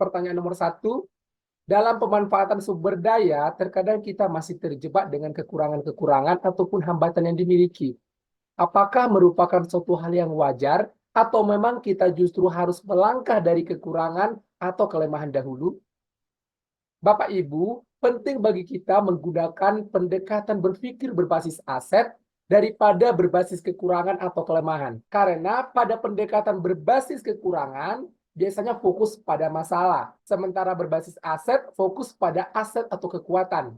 Pertanyaan nomor 1, dalam pemanfaatan sumber daya, terkadang kita masih terjebak dengan kekurangan-kekurangan ataupun hambatan yang dimiliki. Apakah merupakan suatu hal yang wajar, atau memang kita justru harus melangkah dari kekurangan atau kelemahan dahulu? Bapak Ibu, penting bagi kita menggunakan pendekatan berpikir berbasis aset daripada berbasis kekurangan atau kelemahan. Karena pada pendekatan berbasis kekurangan, biasanya fokus pada masalah. Sementara berbasis aset, fokus pada aset atau kekuatan.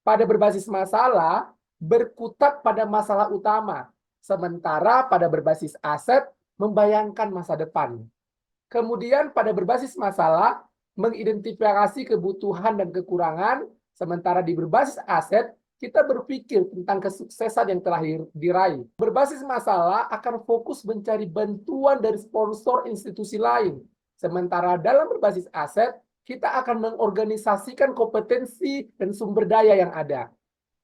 Pada berbasis masalah, berkutat pada masalah utama. Sementara pada berbasis aset, membayangkan masa depan. Kemudian pada berbasis masalah, mengidentifikasi kebutuhan dan kekurangan, sementara di berbasis aset, kita berpikir tentang kesuksesan yang telah diraih. Berbasis masalah akan fokus mencari bantuan dari sponsor institusi lain. Sementara dalam berbasis aset, kita akan mengorganisasikan kompetensi dan sumber daya yang ada.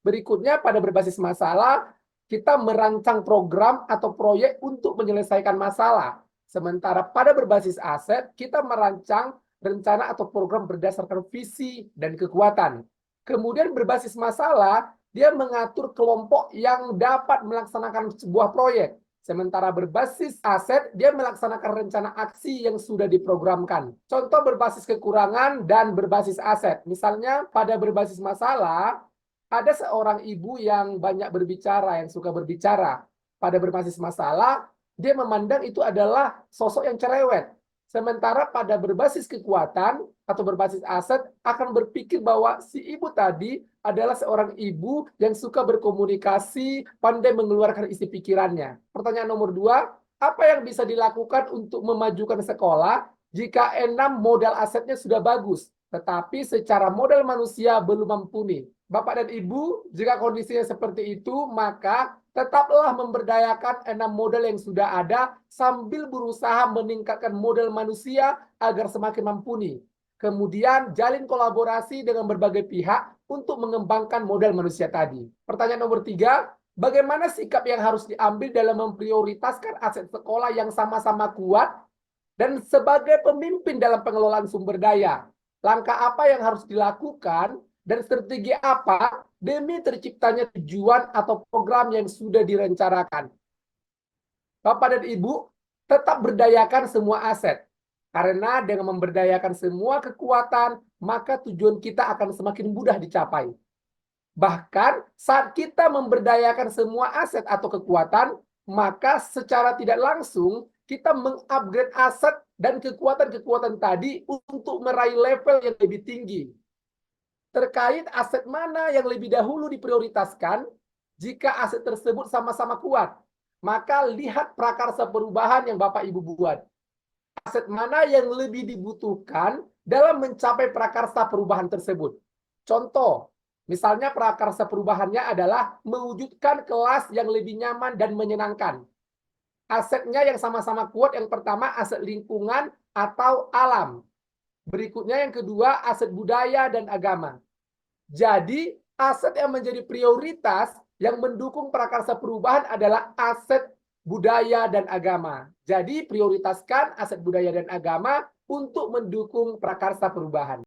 Berikutnya, pada berbasis masalah, kita merancang program atau proyek untuk menyelesaikan masalah. Sementara pada berbasis aset, kita merancang rencana atau program berdasarkan visi dan kekuatan. Kemudian berbasis masalah, dia mengatur kelompok yang dapat melaksanakan sebuah proyek. Sementara berbasis aset, dia melaksanakan rencana aksi yang sudah diprogramkan. Contoh berbasis kekurangan dan berbasis aset. Misalnya pada berbasis masalah, ada seorang ibu yang banyak berbicara, yang suka berbicara. Pada berbasis masalah, dia memandang itu adalah sosok yang cerewet. Sementara pada berbasis kekuatan atau berbasis aset akan berpikir bahwa si ibu tadi adalah seorang ibu yang suka berkomunikasi, pandai mengeluarkan isi pikirannya. Pertanyaan nomor 2, apa yang bisa dilakukan untuk memajukan sekolah jika 6 modal asetnya sudah bagus, tetapi secara modal manusia belum mumpuni? Bapak dan Ibu, jika kondisinya seperti itu, maka tetaplah memberdayakan 6 modal yang sudah ada sambil berusaha meningkatkan modal manusia agar semakin mumpuni. Kemudian jalin kolaborasi dengan berbagai pihak untuk mengembangkan modal manusia tadi. Pertanyaan nomor 3, bagaimana sikap yang harus diambil dalam memprioritaskan aset sekolah yang sama-sama kuat dan sebagai pemimpin dalam pengelolaan sumber daya? Langkah apa yang harus dilakukan dan strategi apa demi terciptanya tujuan atau program yang sudah direncanakan? Bapak dan Ibu, tetap berdayakan semua aset. Karena dengan memberdayakan semua kekuatan, maka tujuan kita akan semakin mudah dicapai. Bahkan saat kita memberdayakan semua aset atau kekuatan, maka secara tidak langsung kita mengupgrade aset dan kekuatan-kekuatan tadi untuk meraih level yang lebih tinggi. Terkait aset mana yang lebih dahulu diprioritaskan, jika aset tersebut sama-sama kuat, maka lihat prakarsa perubahan yang Bapak Ibu buat. Aset mana yang lebih dibutuhkan dalam mencapai prakarsa perubahan tersebut. Contoh, misalnya prakarsa perubahannya adalah mewujudkan kelas yang lebih nyaman dan menyenangkan. Asetnya yang sama-sama kuat, yang pertama aset lingkungan atau alam. Berikutnya yang kedua aset budaya dan agama. Jadi aset yang menjadi prioritas yang mendukung prakarsa perubahan adalah aset budaya dan agama. Jadi prioritaskan aset budaya dan agama untuk mendukung prakarsa perubahan.